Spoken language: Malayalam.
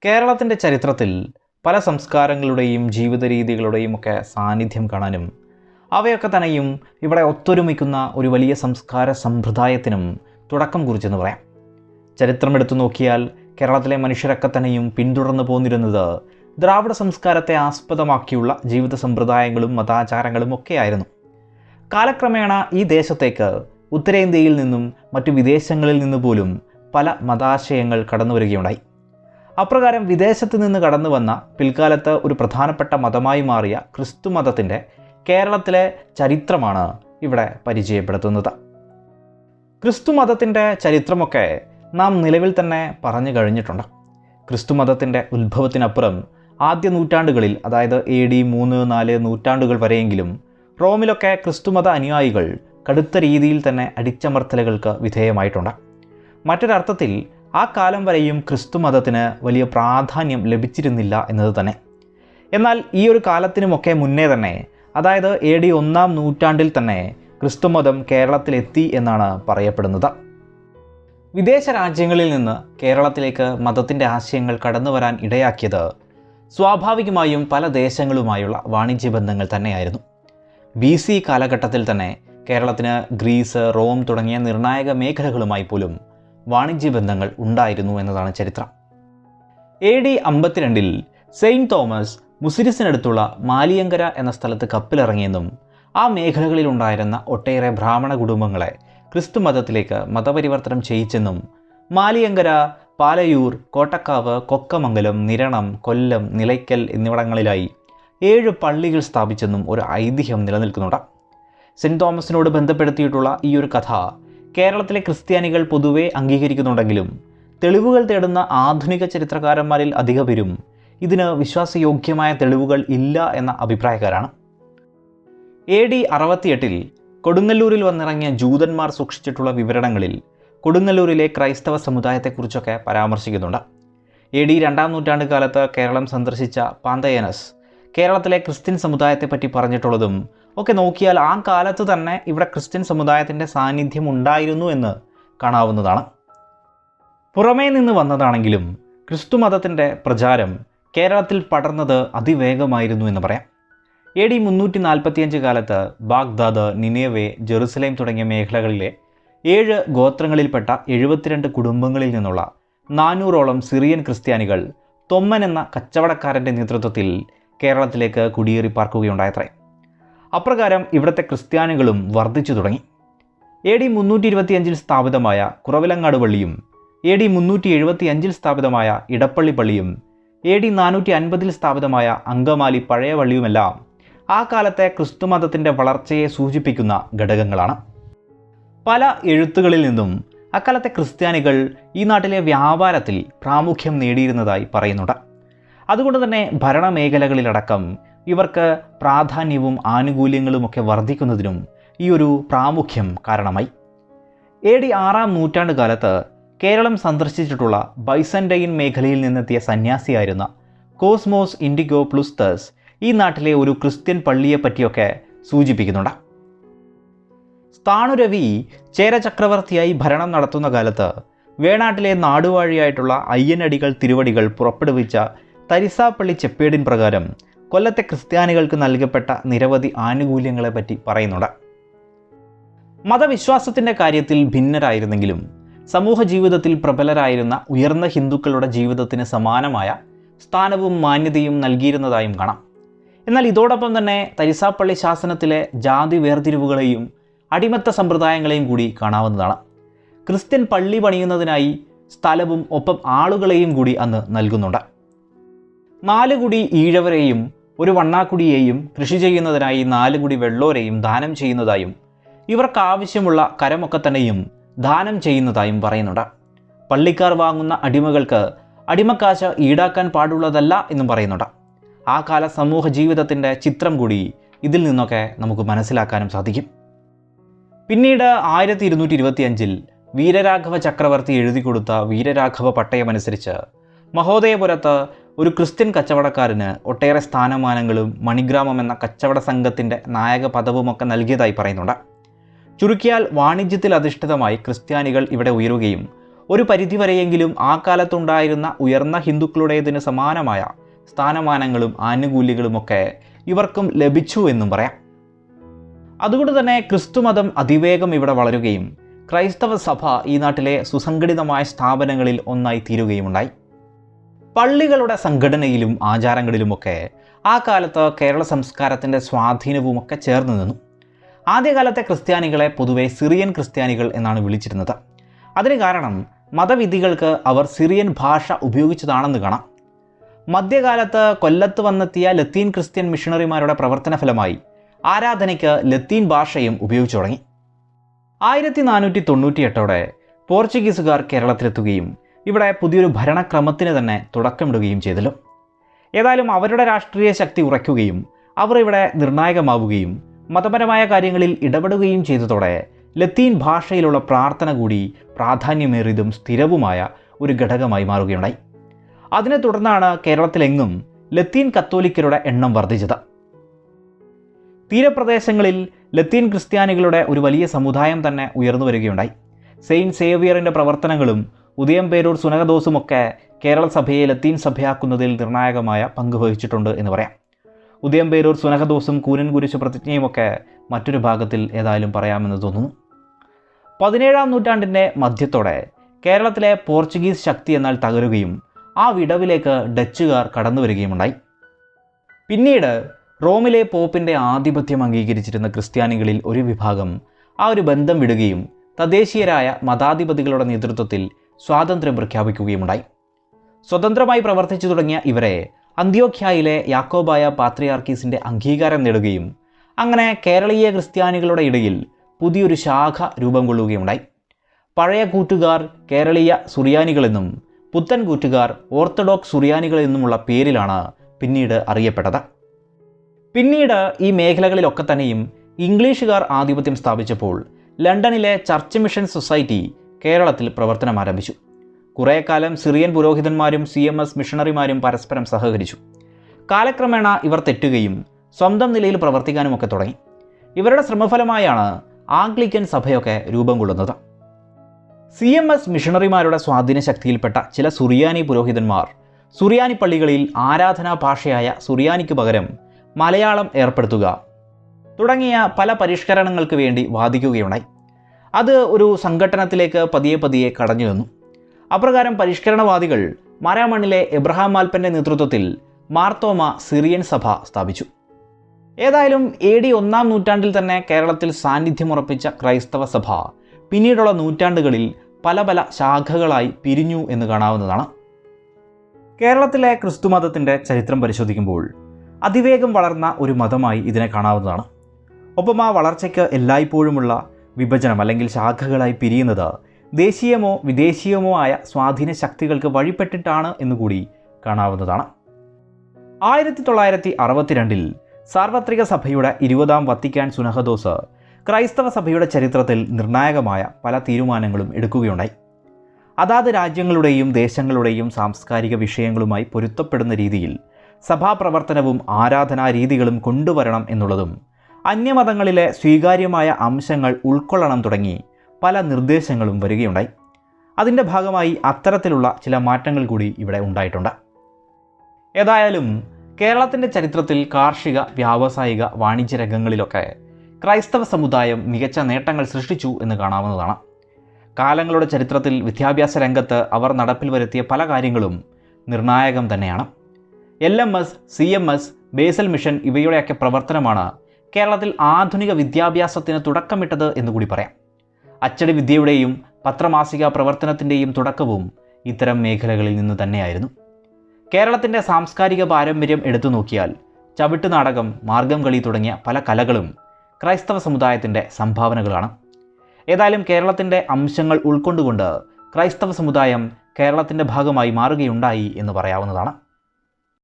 കേരളത്തിൻ്റെ ചരിത്രത്തിൽ പല സംസ്കാരങ്ങളുടെയും ജീവിത രീതികളുടെയും ഒക്കെ സാന്നിധ്യം കാണാനും അവയൊക്കെ തന്നെയും ഇവിടെ ഒത്തൊരുമിക്കുന്ന ഒരു വലിയ സംസ്കാര സമ്പ്രദായത്തിനും തുടക്കം കുറിച്ചെന്ന് പറയാം. ചരിത്രമെടുത്തു നോക്കിയാൽ കേരളത്തിലെ മനുഷ്യരൊക്കെ തന്നെയും പിന്തുടർന്നു പോന്നിരുന്നത് ദ്രാവിഡ സംസ്കാരത്തെ ആസ്പദമാക്കിയുള്ള ജീവിത സമ്പ്രദായങ്ങളും മതാചാരങ്ങളും ഒക്കെയായിരുന്നു. കാലക്രമേണ ഈ ദേശത്തേക്ക് ഉത്തരേന്ത്യയിൽ നിന്നും മറ്റു വിദേശങ്ങളിൽ നിന്ന് പോലും പല മതാശയങ്ങൾ കടന്നു വരികയുണ്ടായി. അപ്രകാരം വിദേശത്ത് നിന്ന് കടന്നു വന്ന പിൽക്കാലത്ത് ഒരു പ്രധാനപ്പെട്ട മതമായി മാറിയ ക്രിസ്തു മതത്തിൻ്റെ കേരളത്തിലെ ചരിത്രമാണ് ഇവിടെ പരിചയപ്പെടുത്തുന്നത്. ക്രിസ്തു മതത്തിൻ്റെ ചരിത്രമൊക്കെ നാം നിലവിൽ തന്നെ പറഞ്ഞു കഴിഞ്ഞിട്ടുണ്ട്. ക്രിസ്തു മതത്തിൻ്റെ ഉത്ഭവത്തിനപ്പുറം ആദ്യ നൂറ്റാണ്ടുകളിൽ, അതായത് AD 3-4 നൂറ്റാണ്ടുകൾ വരെയെങ്കിലും റോമിലൊക്കെ ക്രിസ്തുമത അനുയായികൾ കടുത്ത രീതിയിൽ തന്നെ അടിച്ചമർത്തലുകൾക്ക് വിധേയമായിട്ടുണ്ട്. മറ്റൊരർത്ഥത്തിൽ ആ കാലം വരെയും ക്രിസ്തു മതത്തിന് വലിയ പ്രാധാന്യം ലഭിച്ചിരുന്നില്ല എന്നത് തന്നെ. എന്നാൽ ഈ ഒരു കാലത്തിനുമൊക്കെ മുന്നേ തന്നെ, അതായത് AD 1-ാം നൂറ്റാണ്ടിൽ തന്നെ ക്രിസ്തുമതം കേരളത്തിലെത്തി എന്നാണ് പറയപ്പെടുന്നത്. വിദേശ രാജ്യങ്ങളിൽ നിന്ന് കേരളത്തിലേക്ക് മതത്തിൻ്റെ ആശയങ്ങൾ കടന്നു വരാൻ ഇടയാക്കിയത് സ്വാഭാവികമായും പല ദേശങ്ങളുമായുള്ള വാണിജ്യബന്ധങ്ങൾ തന്നെയായിരുന്നു. BC കാലഘട്ടത്തിൽ തന്നെ കേരളത്തിന് ഗ്രീസ്, റോം തുടങ്ങിയ നിർണായക മേഖലകളുമായി പോലും വാണിജ്യബന്ധങ്ങൾ ഉണ്ടായിരുന്നു എന്നതാണ് ചരിത്രം. AD 52-ൽ സെയിൻറ്റ് തോമസ് മുസിരിസിനടുത്തുള്ള മാലിയങ്കര എന്ന സ്ഥലത്ത് കപ്പലിറങ്ങിയെന്നും ആ മേഖലകളിലുണ്ടായിരുന്ന ഒട്ടേറെ ബ്രാഹ്മണ കുടുംബങ്ങളെ ക്രിസ്തു മതത്തിലേക്ക് മതപരിവർത്തനം ചെയ്യിച്ചെന്നും മാലിയങ്കര, പാലയൂർ, കോട്ടക്കാവ്, കൊക്കമംഗലം, നിരണം, കൊല്ലം, നിലയ്ക്കൽ എന്നിവിടങ്ങളിലായി 7 പള്ളികൾ സ്ഥാപിച്ചെന്നും ഒരു ഐതിഹ്യം നിലനിൽക്കുന്നുണ്ട്. സെൻറ്റ് തോമസിനോട് ബന്ധപ്പെടുത്തിയിട്ടുള്ള ഈ ഒരു കഥ കേരളത്തിലെ ക്രിസ്ത്യാനികൾ പൊതുവെ അംഗീകരിക്കുന്നുണ്ടെങ്കിലും തെളിവുകൾ തേടുന്ന ആധുനിക ചരിത്രകാരന്മാരിൽ അധിക പേരും ഇതിന് വിശ്വാസയോഗ്യമായ തെളിവുകൾ ഇല്ല എന്ന അഭിപ്രായക്കാരാണ്. AD 68-ൽ കൊടുങ്ങല്ലൂരിൽ വന്നിറങ്ങിയ ജൂതന്മാർ സൂക്ഷിച്ചിട്ടുള്ള വിവരണങ്ങളിൽ കൊടുങ്ങല്ലൂരിലെ ക്രൈസ്തവ സമുദായത്തെക്കുറിച്ചൊക്കെ പരാമർശിക്കുന്നുണ്ട്. AD 2-ാം നൂറ്റാണ്ട് കാലത്ത് കേരളം സന്ദർശിച്ച പാന്തയനസ് കേരളത്തിലെ ക്രിസ്ത്യൻ സമുദായത്തെപ്പറ്റി പറഞ്ഞിട്ടുള്ളതും ഒക്കെ നോക്കിയാൽ ആ കാലത്ത് തന്നെ ഇവിടെ ക്രിസ്ത്യൻ സമുദായത്തിൻ്റെ സാന്നിധ്യം ഉണ്ടായിരുന്നു എന്ന് കാണാവുന്നതാണ്. പുറമേ നിന്ന് വന്നതാണെങ്കിലും ക്രിസ്തു മതത്തിൻ്റെ പ്രചാരം കേരളത്തിൽ പടർന്നത് അതിവേഗമായിരുന്നു എന്ന് പറയാം. AD 345 കാലത്ത് ബാഗ്ദാദ്, നിനേവെ, ജെറുസലേം തുടങ്ങിയ മേഖലകളിലെ 7 ഗോത്രങ്ങളിൽപ്പെട്ട 72 കുടുംബങ്ങളിൽ നിന്നുള്ള 400ഓളം സിറിയൻ ക്രിസ്ത്യാനികൾ തൊമ്മൻ എന്ന കച്ചവടക്കാരൻ്റെ നേതൃത്വത്തിൽ കേരളത്തിലേക്ക് കുടിയേറി പാർക്കുകയുണ്ടായത്രേ. അപ്രകാരം ഇവിടുത്തെ ക്രിസ്ത്യാനികളും വർദ്ധിച്ചു തുടങ്ങി. AD 325-ൽ സ്ഥാപിതമായ കുറവിലങ്ങാട് പള്ളിയും AD 375-ൽ സ്ഥാപിതമായ ഇടപ്പള്ളി പള്ളിയും AD 450-ൽ സ്ഥാപിതമായ അങ്കമാലി പഴയ പള്ളിയുമെല്ലാം ആ കാലത്തെ ക്രിസ്തുമതത്തിൻ്റെ വളർച്ചയെ സൂചിപ്പിക്കുന്ന ഘടകങ്ങളാണ്. പല എഴുത്തുകളിൽ നിന്നും അക്കാലത്തെ ക്രിസ്ത്യാനികൾ ഈ നാട്ടിലെ വ്യാപാരത്തിൽ പ്രാമുഖ്യം നേടിയിരുന്നതായി പറയുന്നുണ്ട്. അതുകൊണ്ട് തന്നെ ഭരണമേഖലകളിലടക്കം ഇവർക്ക് പ്രാധാന്യവും ആനുകൂല്യങ്ങളുമൊക്കെ വർദ്ധിക്കുന്നതിനും ഈ ഒരു പ്രാമുഖ്യം കാരണമായി. AD 6-ാം നൂറ്റാണ്ട് കാലത്ത് കേരളം സന്ദർശിച്ചിട്ടുള്ള ബൈസൻ്റൈൻ മേഖലയിൽ നിന്നെത്തിയ സന്യാസിയായിരുന്ന കോസ്മോസ് ഇൻഡിഗോ പ്ലുസ്തസ് ഈ നാട്ടിലെ ഒരു ക്രിസ്ത്യൻ പള്ളിയെപ്പറ്റിയൊക്കെ സൂചിപ്പിക്കുന്നുണ്ട്. സ്ഥാണുരവി ചേര ചക്രവർത്തിയായി ഭരണം നടത്തുന്ന കാലത്ത് വേണാട്ടിലെ നാടുവാഴിയായിട്ടുള്ള അയ്യനടികൾ തിരുവടികൾ പുറപ്പെടുവിച്ച തരിസാപ്പള്ളി ചെപ്പേടിൻ പ്രകാരം കൊല്ലത്തെ ക്രിസ്ത്യാനികൾക്ക് നൽകപ്പെട്ട നിരവധി ആനുകൂല്യങ്ങളെപ്പറ്റി പറയുന്നുണ്ട്. മതവിശ്വാസത്തിൻ്റെ കാര്യത്തിൽ ഭിന്നരായിരുന്നെങ്കിലും സമൂഹ ജീവിതത്തിൽ പ്രബലരായിരുന്ന ഉയർന്ന ഹിന്ദുക്കളുടെ ജീവിതത്തിന് സമാനമായ സ്ഥാനവും മാന്യതയും നൽകിയിരുന്നതായും കാണാം. എന്നാൽ ഇതോടൊപ്പം തന്നെ തരിസാപ്പള്ളി ശാസനത്തിലെ ജാതി വേർതിരിവുകളെയും അടിമത്ത സമ്പ്രദായങ്ങളെയും കൂടി കാണാവുന്നതാണ്. ക്രിസ്ത്യൻ പള്ളി പണിയുന്നതിനായി സ്ഥലവും ഒപ്പം ആളുകളെയും കൂടി അന്ന് നൽകുന്നുണ്ട്. 4 കുടി ഈഴവരെയും 1 വണ്ണാക്കുടിയെയും കൃഷി ചെയ്യുന്നതിനായി 4 കുടി വെള്ളോരെയും ദാനം ചെയ്യുന്നതായും ഇവർക്കാവശ്യമുള്ള കരമൊക്കെ തന്നെയും ദാനം ചെയ്യുന്നതായും പറയുന്നുണ്ട്. പള്ളിക്കാർ വാങ്ങുന്ന അടിമകൾക്ക് അടിമക്കാശ് ഈടാക്കാൻ പാടുള്ളതല്ല എന്നും പറയുന്നുണ്ട്. ആ കാല സമൂഹ ജീവിതത്തിൻ്റെ ചിത്രം കൂടി ഇതിൽ നിന്നൊക്കെ നമുക്ക് മനസ്സിലാക്കാനും സാധിക്കും. പിന്നീട് 1225-ൽ വീരരാഘവ ചക്രവർത്തി എഴുതി കൊടുത്ത വീരരാഘവ പട്ടയമനുസരിച്ച് മഹോദയപുരത്ത് ഒരു ക്രിസ്ത്യൻ കച്ചവടക്കാരന് ഒട്ടേറെ സ്ഥാനമാനങ്ങളും മണിഗ്രാമം എന്ന കച്ചവട സംഘത്തിൻ്റെ നായക പദവുമൊക്കെ നൽകിയതായി പറയുന്നുണ്ട്. ചുരുക്കിയാൽ വാണിജ്യത്തിൽ അധിഷ്ഠിതമായി ക്രിസ്ത്യാനികൾ ഇവിടെ ഉയരുകയും ഒരു പരിധിവരെയെങ്കിലും ആ കാലത്തുണ്ടായിരുന്ന ഉയർന്ന ഹിന്ദുക്കളുടേതിന് സമാനമായ സ്ഥാനമാനങ്ങളും ആനുകൂല്യങ്ങളുമൊക്കെ ഇവർക്കും ലഭിച്ചു എന്നും പറയാം. അതുകൊണ്ട് തന്നെ ക്രിസ്തുമതം അതിവേഗം ഇവിടെ വളരുകയും ക്രൈസ്തവ സഭ ഈ നാട്ടിലെ സുസംഘടിതമായ സ്ഥാപനങ്ങളിൽ ഒന്നായി തീരുകയുമുണ്ടായി. പള്ളികളുടെ സംഘടനയിലും ആചാരങ്ങളിലുമൊക്കെ ആ കാലത്ത് കേരള സംസ്കാരത്തിൻ്റെ സ്വാധീനവുമൊക്കെ ചേർന്ന് നിന്നു. ആദ്യകാലത്തെ ക്രിസ്ത്യാനികളെ പൊതുവെ സിറിയൻ ക്രിസ്ത്യാനികൾ എന്നാണ് വിളിച്ചിരുന്നത്. അതിന് കാരണം മതവിധികൾക്ക് അവർ സിറിയൻ ഭാഷ ഉപയോഗിച്ചതാണെന്ന് കാണാം. മധ്യകാലത്ത് കൊല്ലത്ത് വന്നെത്തിയ ലത്തീൻ ക്രിസ്ത്യൻ മിഷണറിമാരുടെ പ്രവർത്തന ഫലമായി ആരാധനയ്ക്ക് ലത്തീൻ ഭാഷയും ഉപയോഗിച്ചു തുടങ്ങി. 1498 പോർച്ചുഗീസുകാർ കേരളത്തിലെത്തുകയും ഇവിടെ പുതിയൊരു ഭരണക്രമത്തിന് തന്നെ തുടക്കമിടുകയും ചെയ്തല്ലോ. ഏതായാലും അവരുടെ രാഷ്ട്രീയ ശക്തി ഉറയ്ക്കുകയും അവർ ഇവിടെ നിർണായകമാവുകയും മതപരമായ കാര്യങ്ങളിൽ ഇടപെടുകയും ചെയ്തതോടെ ലത്തീൻ ഭാഷയിലുള്ള പ്രാർത്ഥന കൂടി പ്രാധാന്യമേറിയതും സ്ഥിരവുമായ ഒരു ഘടകമായി മാറുകയുണ്ടായി. അതിനെ തുടർന്നാണ് കേരളത്തിലെങ്ങും ലത്തീൻ കത്തോലിക്കരുടെ എണ്ണം വർദ്ധിച്ചത്. തീരപ്രദേശങ്ങളിൽ ലത്തീൻ ക്രിസ്ത്യാനികളുടെ ഒരു വലിയ സമുദായം തന്നെ ഉയർന്നു വരികയുണ്ടായി. സെയിൻറ്റ് സേവിയറിൻ്റെ പ്രവർത്തനങ്ങളും ഉദയംപേരൂർ സുനകദോസുമൊക്കെ കേരള സഭയെ ലത്തീൻ സഭയാക്കുന്നതിൽ നിർണായകമായ പങ്ക് വഹിച്ചിട്ടുണ്ട് എന്ന് പറയാം. ഉദയംപേരൂർ സുനകദോസും കൂനൻ കുരിശു പ്രതിജ്ഞയുമൊക്കെ മറ്റൊരു ഭാഗത്തിൽ ഏതായാലും പറയാമെന്ന് തോന്നുന്നു. 17-ാം നൂറ്റാണ്ടിൻ്റെ മധ്യത്തോടെ കേരളത്തിലെ പോർച്ചുഗീസ് ശക്തി എന്നാൽ തകരുകയും ആ വിടവിലേക്ക് ഡച്ചുകാർ കടന്നു വരികയുമുണ്ടായി. പിന്നീട് റോമിലെ പോപ്പിൻ്റെ ആധിപത്യം അംഗീകരിച്ചിരുന്ന ക്രിസ്ത്യാനികളിൽ ഒരു വിഭാഗം ആ ഒരു ബന്ധം വിടുകയും തദ്ദേശീയരായ മതാധിപതികളുടെ നേതൃത്വത്തിൽ സ്വാതന്ത്ര്യം പ്രഖ്യാപിക്കുകയുമുണ്ടായി. സ്വതന്ത്രമായി പ്രവർത്തിച്ചു തുടങ്ങിയ ഇവരെ അന്ത്യോഖ്യയിലെ യാക്കോബായ പാത്രിയാർക്കീസിൻ്റെ അംഗീകാരം നേടുകയും അങ്ങനെ കേരളീയ ക്രിസ്ത്യാനികളുടെ ഇടയിൽ പുതിയൊരു ശാഖ രൂപം കൊള്ളുകയുണ്ടായി. പഴയ കൂറ്റുകാർ കേരളീയ സുറിയാനികളെന്നും പുത്തൻ കൂറ്റുകാർ ഓർത്തഡോക്സ് സുറിയാനികളെന്നുമുള്ള പേരിലാണ് പിന്നീട് അറിയപ്പെട്ടത്. പിന്നീട് ഈ മേഖലകളിലൊക്കെ തന്നെയും ഇംഗ്ലീഷുകാർ ആധിപത്യം സ്ഥാപിച്ചപ്പോൾ ലണ്ടനിലെ ചർച്ച് മിഷൻ സൊസൈറ്റി കേരളത്തിൽ പ്രവർത്തനം ആരംഭിച്ചു. കുറേ കാലം സിറിയൻ പുരോഹിതന്മാരും CMS മിഷണറിമാരും പരസ്പരം സഹകരിച്ചു. കാലക്രമേണ ഇവർ തെറ്റുകയും സ്വന്തം നിലയിൽ പ്രവർത്തിക്കാനുമൊക്കെ തുടങ്ങി. ഇവരുടെ ശ്രമഫലമായാണ് ആംഗ്ലിക്കൻ സഭയൊക്കെ രൂപം കൊള്ളുന്നത്. CMS മിഷണറിമാരുടെ സ്വാധീന ശക്തിയിൽപ്പെട്ട ചില സുറിയാനി പുരോഹിതന്മാർ സുറിയാനി പള്ളികളിൽ ആരാധനാ ഭാഷയായ സുറിയാനിക്ക് പകരം മലയാളം ഏർപ്പെടുത്തുക തുടങ്ങിയ പല പരിഷ്കരണങ്ങൾക്ക് വേണ്ടി വാദിക്കുകയുണ്ടായി. അത് ഒരു സംഘട്ടനത്തിലേക്ക് പതിയെ കടഞ്ഞു വന്നു. അപ്രകാരം പരിഷ്കരണവാദികൾ മാരാമണ്ണിലെ എബ്രഹാം മാൽപ്പൻ്റെ നേതൃത്വത്തിൽ മാർത്തോമ സിറിയൻ സഭ സ്ഥാപിച്ചു. ഏതായാലും AD 1-ാം നൂറ്റാണ്ടിൽ തന്നെ കേരളത്തിൽ സാന്നിധ്യമുറപ്പിച്ച ക്രൈസ്തവ സഭ പിന്നീടുള്ള നൂറ്റാണ്ടുകളിൽ പല ശാഖകളായി പിരിഞ്ഞു എന്ന് കാണാവുന്നതാണ്. കേരളത്തിലെ ക്രിസ്തുമതത്തിൻ്റെ ചരിത്രം പരിശോധിക്കുമ്പോൾ അതിവേഗം വളർന്ന ഒരു മതമായി ഇതിനെ കാണാവുന്നതാണ്. ഒപ്പം ആ വളർച്ചയ്ക്ക് എല്ലായ്പ്പോഴുമുള്ള വിഭജനം അല്ലെങ്കിൽ ശാഖകളായി പിരിയുന്നത് ദേശീയമോ വിദേശീയമോ ആയ സ്വാധീന ശക്തികൾക്ക് വഴിപ്പെട്ടിട്ടാണ് എന്നുകൂടി കാണാവുന്നതാണ്. 1962 സാർവത്രിക സഭയുടെ 20-ാം വത്തിക്കാൻ സുനഹദോസ് ക്രൈസ്തവ സഭയുടെ ചരിത്രത്തിൽ നിർണായകമായ പല തീരുമാനങ്ങളും എടുക്കുകയുണ്ടായി. അതാത് രാജ്യങ്ങളുടെയും ദേശങ്ങളുടെയും സാംസ്കാരിക വിഷയങ്ങളുമായി പൊരുത്തപ്പെടുന്ന രീതിയിൽ സഭാപ്രവർത്തനവും ആരാധനാ രീതികളും കൊണ്ടുവരണം എന്നുള്ളതും അന്യമതങ്ങളിലെ സ്വീകാര്യമായ അംശങ്ങൾ ഉൾക്കൊള്ളണം തുടങ്ങി പല നിർദ്ദേശങ്ങളും വരികയുണ്ടായി. അതിൻ്റെ ഭാഗമായി അത്തരത്തിലുള്ള ചില മാറ്റങ്ങൾ കൂടി ഇവിടെ ഉണ്ടായിട്ടുണ്ട്. ഏതായാലും കേരളത്തിൻ്റെ ചരിത്രത്തിൽ കാർഷിക, വ്യാവസായിക, വാണിജ്യ രംഗങ്ങളിലൊക്കെ ക്രൈസ്തവ സമുദായം മികച്ച നേട്ടങ്ങൾ സൃഷ്ടിച്ചു എന്ന് കാണാവുന്നതാണ്. കാലങ്ങളുടെ ചരിത്രത്തിൽ വിദ്യാഭ്യാസ രംഗത്ത് അവർ നടപ്പിൽ വരുത്തിയ പല കാര്യങ്ങളും നിർണായകം തന്നെയാണ്. LMS, CMS, ബേസൽ മിഷൻ ഇവയുടെയൊക്കെ പ്രവർത്തനമാണ് കേരളത്തിൽ ആധുനിക വിദ്യാഭ്യാസത്തിന് തുടക്കമിട്ടത് എന്നുകൂടി പറയാം. അച്ചടി വിദ്യയുടെയും പത്രമാസിക പ്രവർത്തനത്തിൻ്റെയും തുടക്കവും ഇത്തരം മേഖലകളിൽ നിന്ന് തന്നെയായിരുന്നു. കേരളത്തിൻ്റെ സാംസ്കാരിക പാരമ്പര്യം എടുത്തു നോക്കിയാൽ ചവിട്ടുനാടകം, മാർഗം കളി തുടങ്ങിയ പല കലകളും ക്രൈസ്തവ സമുദായത്തിൻ്റെ സംഭാവനകളാണ്. ഏതായാലും കേരളത്തിൻ്റെ അംശങ്ങൾ ഉൾക്കൊണ്ടുകൊണ്ട് ക്രൈസ്തവ സമുദായം കേരളത്തിൻ്റെ ഭാഗമായി മാറുകയുണ്ടായി എന്ന് പറയാവുന്നതാണ്.